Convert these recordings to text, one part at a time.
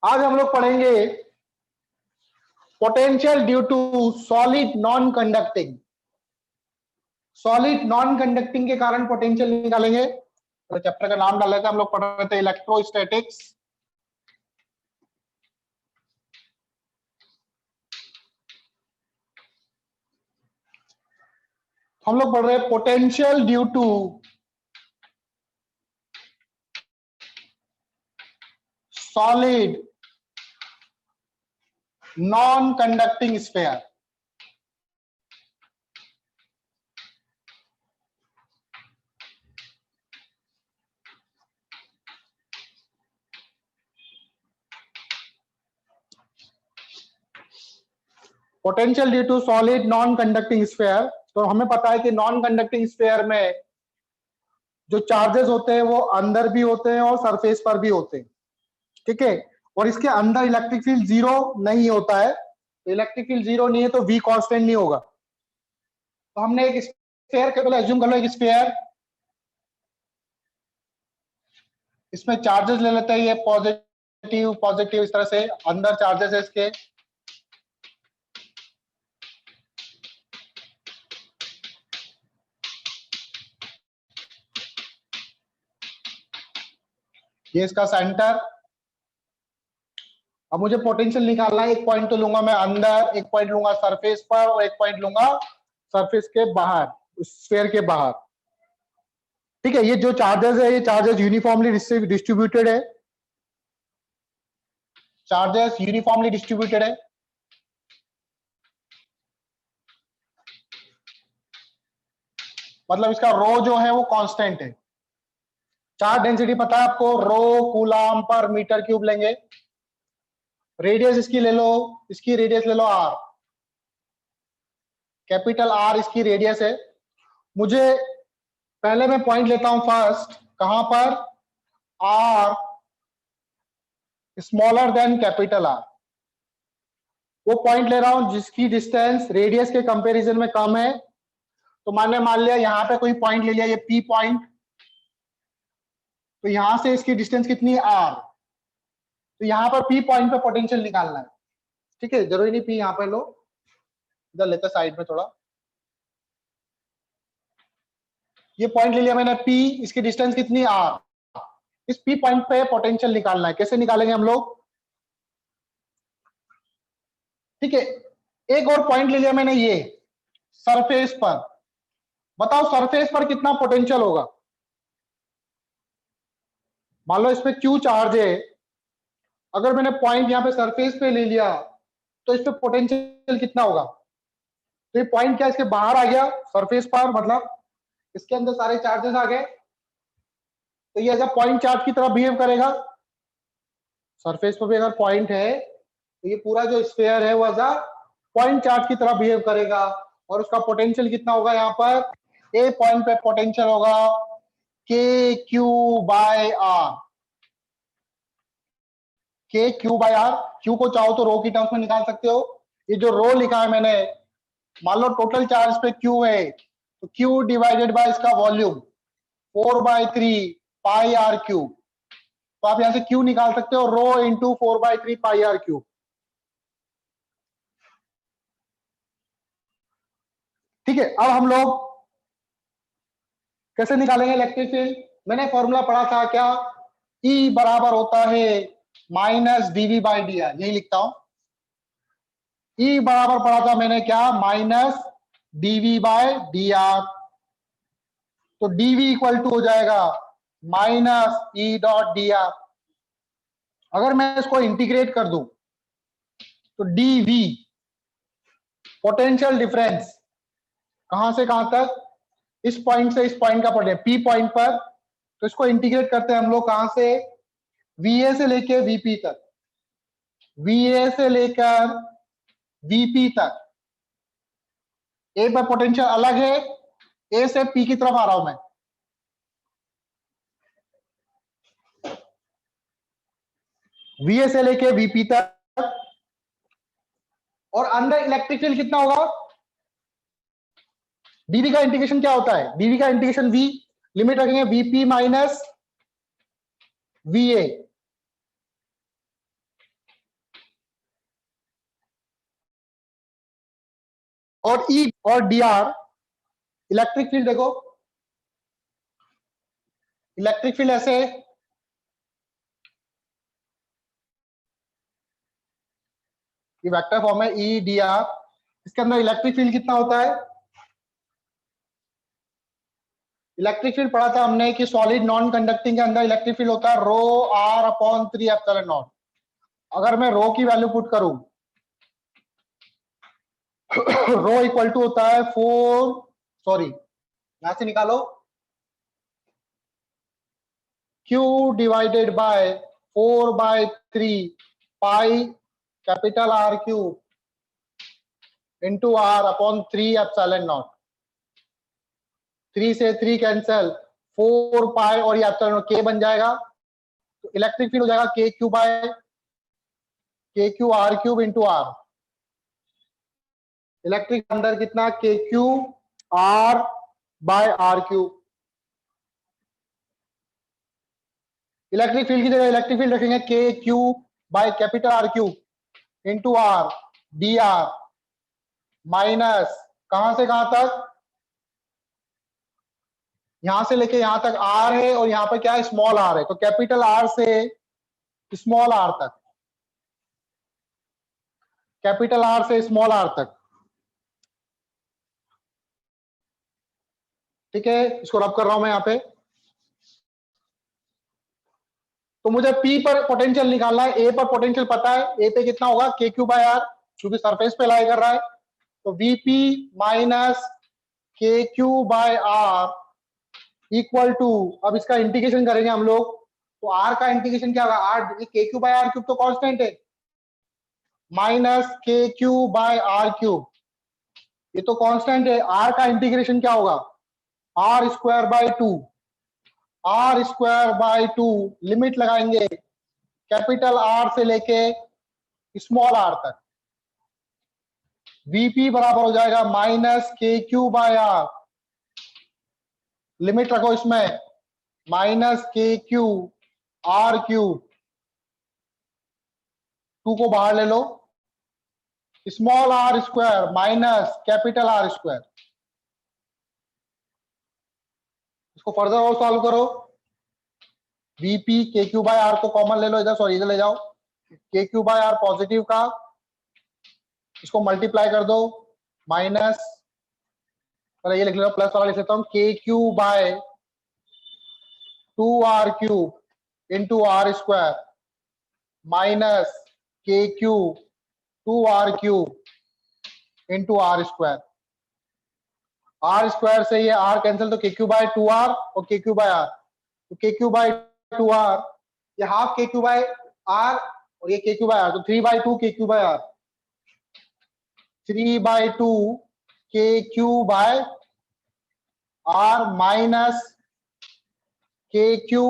आज हम लोग पढ़ेंगे potential due to solid non conducting. Solid non conducting के कारण पोटेंशियल निकालेंगे। तो चैप्टर का नाम डाला था, हम लोग पढ़ रहे थे इलेक्ट्रोस्टैटिक्स। हम लोग पढ़ रहे हैं potential due to solid non conducting sphere. Potential due to solid non conducting sphere. तो हमें पता है कि नॉन कंडक्टिंग स्फीयर में जो चार्जेस होते हैं वो अंदर भी होते हैं और सरफेस पर भी होते हैं, ठीक है। और इसके अंदर इलेक्ट्रिक फील्ड जीरो नहीं होता है। इलेक्ट्रिक फील्ड जीरो नहीं है तो वी कांस्टेंट नहीं होगा। तो हमने एक स्फीयर के पहले एज्यूम कर लो, एक स्फीयर, इसमें चार्जेस ले लेते हैं, ये पॉजिटिव पॉजिटिव, इस तरह से अंदर चार्जेस है इसके। ये इसका सेंटर। अब मुझे पोटेंशियल निकालना है। एक पॉइंट तो लूंगा मैं अंदर, एक पॉइंट लूंगा सरफेस पर और एक पॉइंट लूंगा सरफेस के बाहर, स्फीयर के बाहर, ठीक है। ये जो चार्जेस है ये चार्जेस यूनिफॉर्मली डिस्ट्रीब्यूटेड है। चार्जेस यूनिफॉर्मली डिस्ट्रीब्यूटेड है। मतलब इसका रो जो है वो कांस्टेंट है। चार्ज डेंसिटी पता है आपको, रो कूलम पर मीटर क्यूब लेंगे। रेडियस इसकी ले लो, इसकी रेडियस ले लो आर, कैपिटल आर इसकी रेडियस है। मुझे पहले मैं पॉइंट लेता हूं फर्स्ट, कहां पर, R smaller than capital R. वो पॉइंट ले रहा हूं जिसकी डिस्टेंस रेडियस के कंपैरिजन में कम है। तो मान लिया यहां पे कोई पॉइंट ले लिया, ये पी पॉइंट। तो यहां से इसकी डिस्टेंस कितनी है, आर। तो यहां पर पी पॉइंट पे पोटेंशियल निकालना है, ठीक है। जरूरी नहीं पी यहां पर लो, इधर लेते साइड में थोड़ा। ये पॉइंट ले लिया मैंने पी, इसकी डिस्टेंस कितनी, आर। इस पी पॉइंट पे पोटेंशियल निकालना है। कैसे निकालेंगे हम लोग, ठीक है। एक और पॉइंट ले लिया मैंने, ये सरफेस पर। बताओ सरफेस पर कितना पोटेंशियल होगा। मान लो इस पे क्यू चार्ज है, अगर मैंने पॉइंट यहां पे सरफेस पे ले लिया तो इस पे पोटेंशियल कितना होगा। तो ये पॉइंट क्या इसके बाहर आ गया सरफेस पर, मतलब इसके अंदर सारे चार्जेस आ गए। तो ये अगर पॉइंट चार्ज की तरह बिहेव करेगा, सरफेस पर भी अगर पॉइंट है तो ये पूरा जो स्फीयर है वो पॉइंट चार्ज की तरह बिहेव करेगा। और उसका पोटेंशियल कितना होगा, यहाँ पर ए पॉइंट पे पोटेंशियल होगा K Q by are. K Q by are, Q को चाहो तो रो की टर्म्स में निकाल सकते हो। ये जो रो लिखा है मैंने, मान लो टोटल चार्ज पे क्यू है तो क्यू डिवाइडेड बाय इसका वॉल्यूम 4/3 पाई आर क्यूब। तो आप यहां से क्यू निकाल सकते हो, रो इंटू 4/3 पाई आर क्यूब, ठीक है। अब हम लोग कैसे निकालेंगे इलेक्ट्रिक फील्ड। मैंने फॉर्मूला पढ़ा था क्या, ई बराबर होता है minus DV by D R, यही लिखता हूं। ई बराबर पढ़ा था मैंने क्या, minus DV by D R. तो डीवी इक्वल टू हो जाएगा minus E dot D R. अगर मैं इसको इंटीग्रेट कर दूं तो डीवी पोटेंशियल डिफरेंस कहां से कहां तक, इस पॉइंट से इस पॉइंट का पोटेंशियल पी पॉइंट पर। तो इसको इंटीग्रेट करते हैं हम लोग कहां से, वीए से लेके वीपी तक, वीए से लेकर वीपी तक। ए पर पोटेंशियल अलग है, ए से पी की तरफ आ रहा हूं मैं। वीए से लेके वीपी तक। और अंदर इलेक्ट्रिक फील्ड कितना होगा, डीवी का इंटीग्रेशन क्या होता है, डीवी का इंटीग्रेशन वी, लिमिट रखेंगे वीपी माइनस वीए। और ई और डी आर, इलेक्ट्रिक फील्ड देखो, इलेक्ट्रिक फील्ड ऐसे, ये वेक्टर फॉर्म है ई डी आर, इसके अंदर इलेक्ट्रिक फील्ड कितना होता है? इलेक्ट्रिक फील्ड पढ़ा था हमने कि सॉलिड नॉन कंडक्टिंग के अंदर इलेक्ट्रिक फील्ड होता है रो आर अपॉन 3 एप्सिलॉन नॉट। अगर मैं रो की वैल्यू पुट करूं, रो इक्वल टू होता है 4, सॉरी यहां से निकालो, Q divided by 4/3 pi capital R cube into R upon 3 epsilon not. 3 से 3 कैंसल, 4 पाई और ये एप्सिलॉन के बन जाएगा, तो इलेक्ट्रिक फील्ड हो जाएगा K Q R cube into R. Electric अंदर कितना? K Q R by R cube. Electric field की जगह इलेक्ट्रिक फील्ड रखेंगे K Q by capital R cube into R D R minus कहां से कहां तक? यहां से लेके यहां तक आर है और यहां पर क्या है? स्मॉल आर है, तो कैपिटल आर से स्मॉल आर तक, कैपिटल आर से स्मॉल आर तक। ठीक है, इसको रब कर रहा हूं मैं यहां पे। तो मुझे P पर पोटेंशियल निकालना है, A पर पोटेंशियल पता है, A पे कितना होगा? के क्यू बाय आर, क्योंकि सरफेस पे लाई कर रहा है, तो VP minus K Q by R equal to, अब इसका इंटीग्रेशन करेंगे हम लोग, तो R का इंटीग्रेशन क्या होगा? R, K Q by R cube तो कांस्टेंट है, minus K Q by R cube, ये तो कांस्टेंट है। R का इंटीग्रेशन क्या होगा? R square by 2, R square by 2, limit लगाएंगे कैपिटल आर से लेके स्मॉल आर तक, वीपी बराबर हो जाएगा minus K Q by are, limit रखो इसमें, minus K Q R cube, 2 को बाहर ले लो, small R square minus capital R square. इसको फर्दर और सॉल्व करो, VP K Q by R को कॉमन ले लो इधर, सॉरी इधर ले जाओ, के क्यू बाय आर पॉजिटिव का, इसको मल्टीप्लाई कर दो, माइनस, पहले ये लिख लो, प्लस वाला लिख लेता हूं, K Q by 2r cube into R square minus K Q 2r cube into R square. R square से ये r कैंसिल, तो के क्यू बाय 2r और के क्यू बाय आर, तो के क्यू बाय 2r, ये हाफ के क्यू बाय आर और ये के क्यू बाय आर, तो 3/2 K Q by R, 3/2 K Q by R minus K Q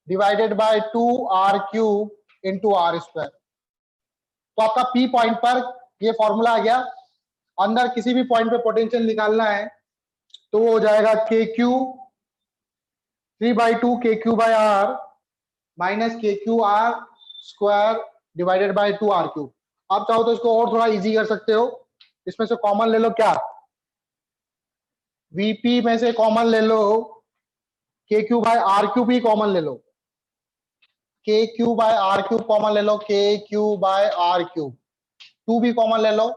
divided by 2r cube into R square. तो आपका P पॉइंट पर ये फॉर्मूला आ गया। अंदर किसी भी पॉइंट पे पोटेंशियल निकालना है तो वो हो जाएगा K Q 3/2 K Q by R minus K Q are square divided by 2r cube. आप चाहो तो इसको और थोड़ा इजी कर सकते हो, इसमें से कॉमन ले लो, क्या VP में से कॉमन ले लो, K Q by R cube ही कॉमन ले लो, K Q by R cube common ले लो, K Q by R cube, 2 भी कॉमन ले लो,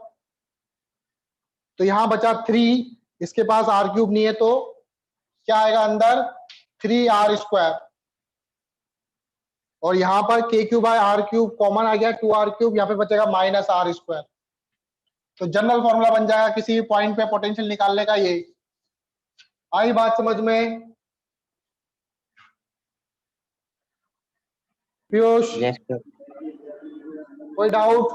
तो यहां बचा 3, इसके पास आर क्यूब नहीं है, तो क्या आएगा अंदर? 3r स्क्वायर, और यहां पर K Q by R cube common आ गया, 2r क्यूब, यहां पे बचेगा माइनस आर स्क्वायर। तो जनरल फॉर्मूला बन जाएगा किसी भी पॉइंट पे पोटेंशियल निकालने का ये। आई बात समझ में पीयूष? Yes sir. कोई डाउट?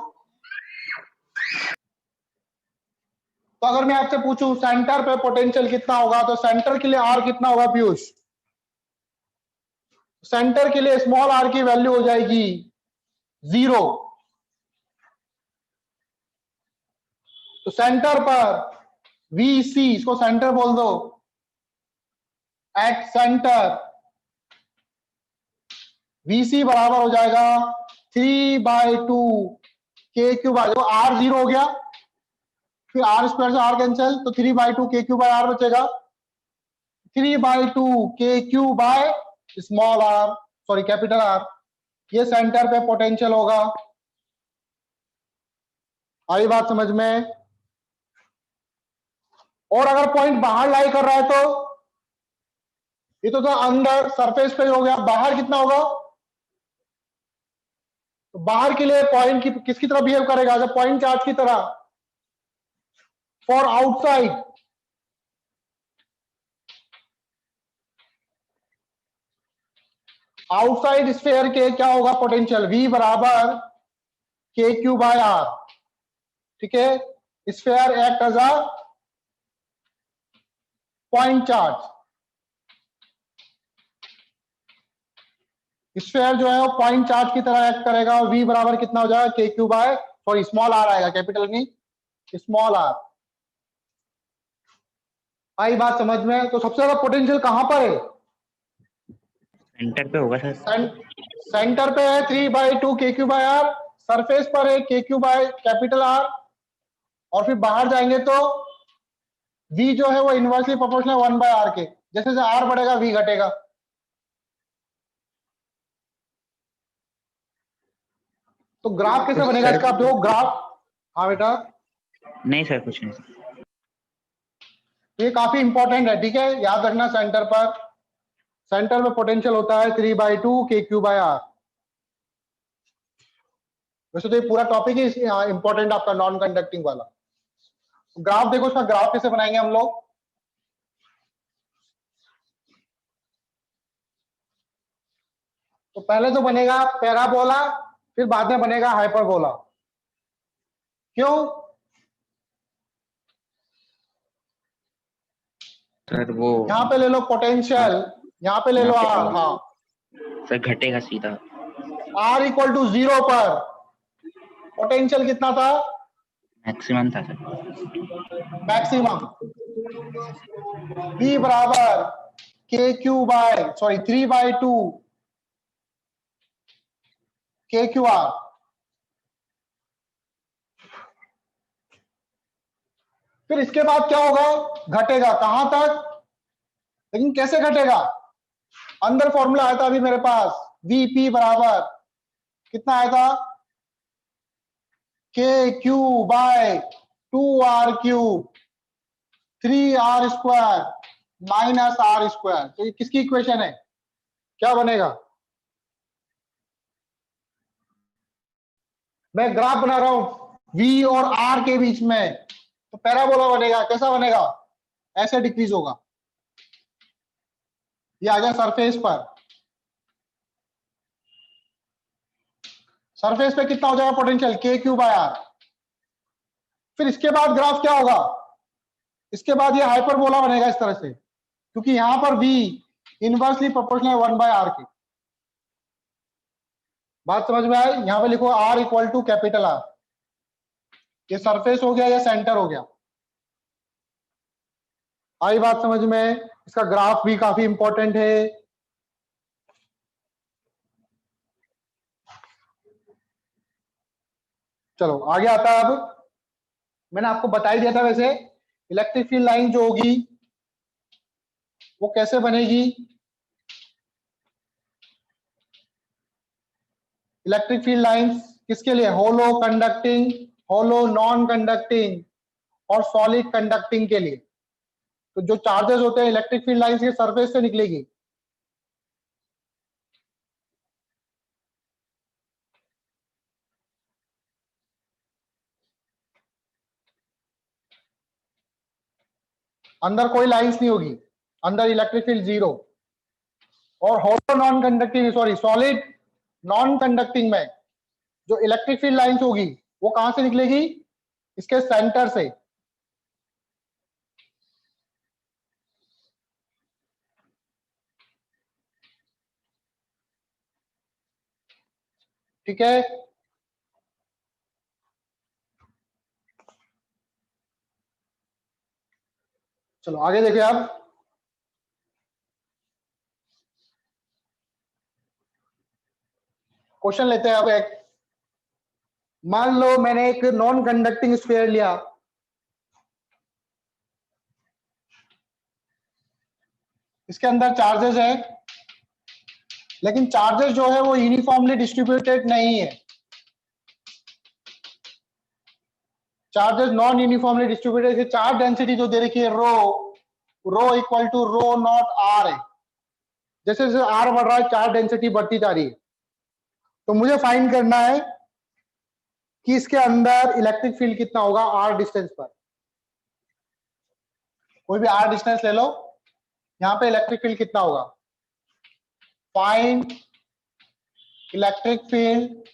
तो अगर मैं आपसे पूछूं सेंटर पे पोटेंशियल कितना होगा, तो सेंटर के लिए आर कितना होगा पीयूष? सेंटर के लिए स्मॉल आर की वैल्यू हो जाएगी 0। तो सेंटर पर VC, इसको सेंटर बोल दो, एट सेंटर VC बराबर हो जाएगा 3/2 के क्यूब, आर 0 हो गया, फिर आर स्क्वायर से आर कैंसिल, तो 3/2 के क्यू बाय आर बचेगा। 3/2 K Q by small R, sorry capital R. ये सेंटर पे पोटेंशियल होगा। आई बात समझ में? और अगर पॉइंट बाहर लाई कर रहा है तो ये तो था अंदर सरफेस पे हो गया, बाहर कितना होगा? तो बाहर के लिए पॉइंट की किसकी तरह बिहेव करेगा? जब पॉइंट चार्ज की तरह। फॉर आउटसाइड, आउटसाइड स्फीयर के क्या होगा पोटेंशियल? V बराबर के क्यू बाय आर। ठीक है, sphere act as a point charge. Sphere जो है वो पॉइंट चार्ज की तरह एक्ट करेगा। V बराबर कितना हो जाएगा? K Q by, sorry small R आएगा, कैपिटल नहीं, स्मॉल आर। आई बात समझ में? तो सबसे ज्यादा पोटेंशियल कहां पर है? सेंटर पे होगा सर। सेंटर पे है 3/2 K Q by are, surface पर है के क्यू बाय कैपिटल आर, और फिर बाहर जाएंगे तो V जो है वो इनवर्सली प्रोपोर्शनल 1/r के। जैसे जैसे R बढ़ेगा V घटेगा। तो ग्राफ कैसे तो बनेगा सर इसका? आप देखो ग्राफ। हाँ बेटा, नहीं सर, कुछ नहीं सर। ये काफी इंपॉर्टेंट है, ठीक है, याद रखना। सेंटर पर, सेंटर में पोटेंशियल होता है 3/2 के क्यू बाय आर। वैसे तो ये पूरा टॉपिक ही इंपॉर्टेंट आपका नॉन कंडक्टिंग वाला। ग्राफ देखो, इसका ग्राफ कैसे बनाएंगे हम लोग? तो पहले तो बनेगा पैराबोला, फिर बाद में बनेगा हाइपरबोला। क्यों? सर वो यहां पे ले लो पोटेंशियल, यहाँ पे ले लो यहाँ आर। हाँ, पे सर घटेगा सीधा। R इक्वल टू 0 पर पोटेंशियल कितना था? मैक्सिमम था सर। मैक्सिमम। V बराबर के Q by, sorry 3/2 K Q are. फिर इसके बाद क्या होगा? घटेगा कहां तक? लेकिन कैसे घटेगा? अंदर फॉर्मूला आया था अभी मेरे पास, Vp बराबर कितना आया था? K Q by 2r cube 3r square minus R square. तो ये किसकी इक्वेशन है? क्या बनेगा? मैं ग्राफ बना रहा हूं V और R के बीच में, तो पैराबोला बनेगा। कैसा बनेगा? ऐसे डिक्रीज होगा। ये आ गया सरफेस पर। सरफेस पे कितना हो जाएगा पोटेंशियल? के क्यू बाय आर। फिर इसके बाद ग्राफ क्या होगा? इसके बाद ये हाइपरबोला बनेगा इस तरह से, क्योंकि यहां पर V इनवर्सली प्रोपोर्शनल 1/r के। बात समझ में आई? यहां पे लिखो R equal to capital R। ये सरफेस हो गया, या सेंटर हो गया। आई बात समझ में? इसका ग्राफ भी काफी इंपॉर्टेंट है। चलो आगे आता है। अब मैंने आपको बता ही दिया था वैसे, इलेक्ट्रिक फील्ड लाइन जो होगी वो कैसे बनेगी। इलेक्ट्रिक फील्ड लाइंस किसके लिए? होलो कंडक्टिंग, होलो नॉन कंडक्टिंग और सॉलिड कंडक्टिंग के लिए। तो जो चार्जेस होते हैं इलेक्ट्रिक फील्ड लाइंस के सरफेस से निकलेगी। अंदर कोई लाइंस नहीं होगी, अंदर इलेक्ट्रिक फील्ड 0। और hollow non conducting, sorry solid non conducting में जो इलेक्ट्रिक फील्ड लाइंस होगी वो कहां से निकलेगी? इसके सेंटर से। ठीक है, चलो आगे देखिए। अब क्वेश्चन लेते हैं। अब एक मान लो मैंने एक नॉन कंडक्टिंग स्फीयर लिया, इसके अंदर चार्जेस है, लेकिन चार्जेस जो है वो यूनिफॉर्मली डिस्ट्रीब्यूटेड नहीं है। Charges non uniformly distributed, charge density जो दे रखी है rho equal to rho naught R है। जैसे जैसे आर बढ़ रहा है चार्ज डेंसिटी बढ़ती जा रही है। तो मुझे फाइंड करना है कि इसके अंदर इलेक्ट्रिक फील्ड कितना होगा आर डिस्टेंस पर। कोई भी आर डिस्टेंस ले लो, यहां पे इलेक्ट्रिक फील्ड कितना होगा। Find electric field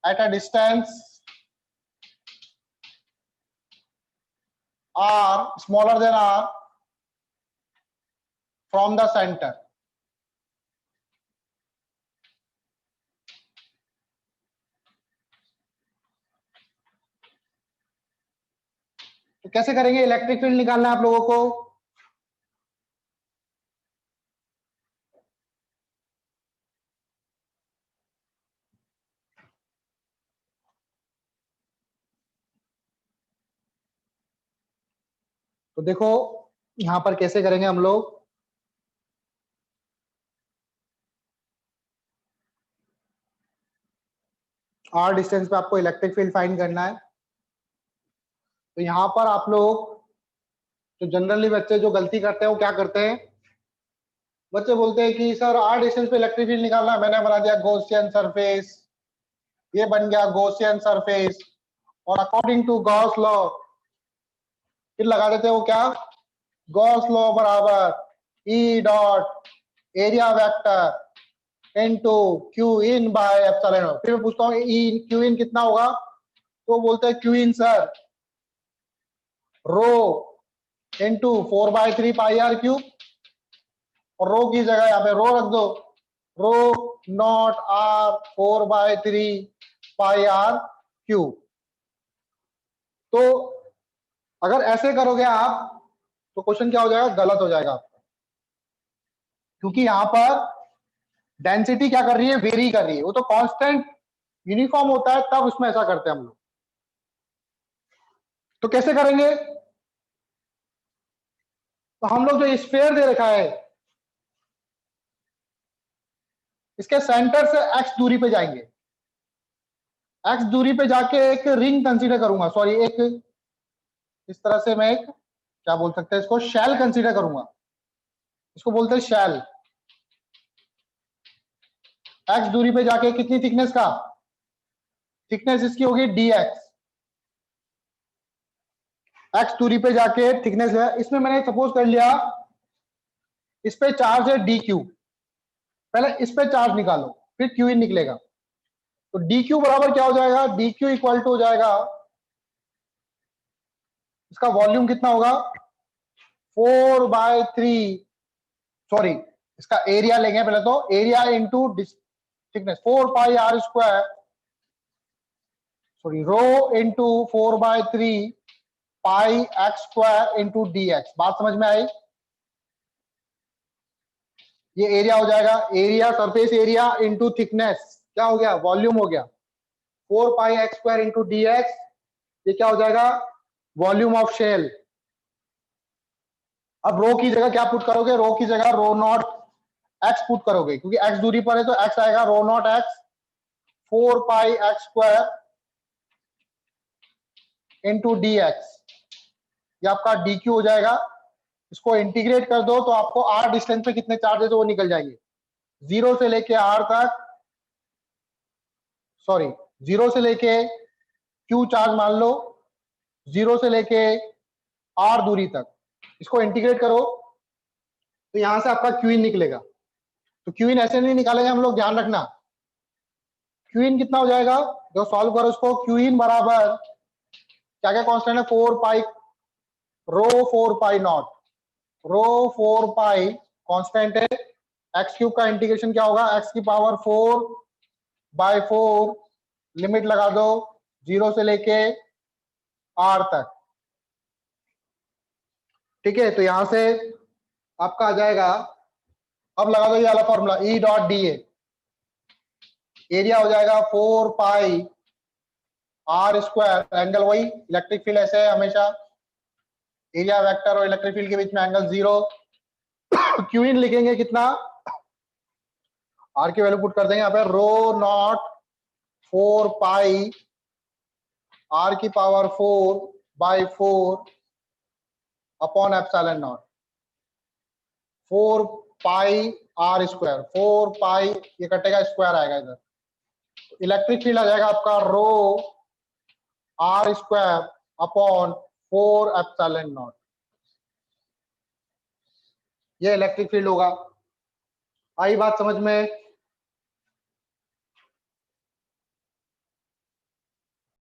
at a distance r smaller than r from the center। तो कैसे करेंगे, इलेक्ट्रिक फील्ड निकालना है आप लोगों को। तो देखो यहां पर कैसे करेंगे हम लोग। आर डिस्टेंस पे आपको इलेक्ट्रिक फील्ड फाइंड करना है। तो यहां पर आप लोग जो जनरली बच्चे जो गलती करते हैं वो क्या करते हैं, बच्चे बोलते हैं कि सर आर डिस्टेंस पे इलेक्ट्रिक फील्ड निकालना है, मैंने बना दिया गॉसियन सरफेस, ये बन गया गॉसियन सरफेस, और अकॉर्डिंग टू गॉस लॉ फिर लगा देते हैं वो क्या, गॉस लॉ बराबर E dot area vector into Q in by epsilon not. फिर मैं पूछता हूँ ई क्यू इन कितना होगा, तो बोलते हैं Q in sir rho into 4/3 pi R cube, और रो की जगह यहाँ पे रो रख दो, rho naught R 4/3 pi R cube. तो अगर ऐसे करोगे आप तो क्वेश्चन क्या हो जाएगा, गलत हो जाएगा आपका, क्योंकि यहां पर डेंसिटी क्या कर रही है, वेरी कर रही है। वो तो कांस्टेंट यूनिफॉर्म होता है तब उसमें ऐसा करते हैं हम लोग। तो कैसे करेंगे, तो हम लोग जो स्फीयर दे रखा है इसके सेंटर से x दूरी पे जाएंगे, x दूरी पे जाके एक रिंग कंसीडर करूंगा, सॉरी एक इस तरह से मैं एक क्या बोल सकते हैं इसको, शेल कंसीडर करूंगा, इसको बोलते हैं शेल। x दूरी पे जाके कितनी थिकनेस का, थिकनेस इसकी होगी dx। x दूरी पे जाके थिकनेस है, इसमें मैंने सपोज कर लिया इस पे चार्ज है dq, पहले इस पे चार्ज निकालो फिर q इन निकलेगा। तो dq बराबर क्या हो जाएगा, dq इक्वल टू हो जाएगा, इसका वॉल्यूम कितना होगा 4/3, सॉरी इसका एरिया लेंगे पहले, तो area into thickness 4 pi R square, sorry rho into 4/3 pi X square into D X. बात समझ में आई, ये एरिया हो जाएगा, area surface area into thickness क्या हो गया, वॉल्यूम हो गया 4 pi X square into D X, ये क्या हो जाएगा, वॉल्यूम ऑफ शेल। अब रो की जगह क्या पुट करोगे, रो की जगह रो नॉट एक्स पुट करोगे, क्योंकि एक्स दूरी पर है तो एक्स आएगा rho naught X 4 pi X square into D X, ये आपका डी क्यू हो जाएगा। इसको इंटीग्रेट कर दो तो आपको आर डिस्टेंस पे कितने चार्जेस वो निकल जाएंगे, 0 से लेके आर तक, सॉरी 0 से लेके क्यू चार्ज मान लो, 0 से लेके आर दूरी तक, इसको इंटीग्रेट करो तो यहां से आपका क्यू इन निकलेगा। तो क्यू इन ऐसे नहीं निकालेंगे हम लोग, ध्यान रखना। क्यू इन कितना हो जाएगा, जो सॉल्व करो उसको, क्यू इन बराबर क्या क्या कांस्टेंट है, 4 पाई रो 4 पाई नॉट, रो 4 पाई कांस्टेंट है, एक्स क्यूब का इंटीग्रेशन क्या होगा, एक्स की पावर 4/4, लिमिट लगा दो 0 से लेके आर तक, ठीक है। तो यहां से आपका आ जाएगा, अब लगा दो ये वाला फॉर्मूला ई डॉट डी एरिया हो जाएगा 4 पाई आर स्क्वायर, एंगल वही इलेक्ट्रिक फील्ड ऐसे है हमेशा, एरिया वेक्टर और इलेक्ट्रिक फील्ड के बीच में एंगल 0, क्यू इन लिखेंगे कितना, आर की वैल्यू पुट कर देंगे यहाँ पे रो नॉट 4 पाई आर की power 4 by 4 upon epsilon naught, 4 pi R square, 4 pi ये कटेगा स्क्वायर आएगा इधर, इलेक्ट्रिक फील्ड आ जाएगा आपका rho R square upon 4 epsilon naught, ये इलेक्ट्रिक फील्ड होगा। आई बात समझ में?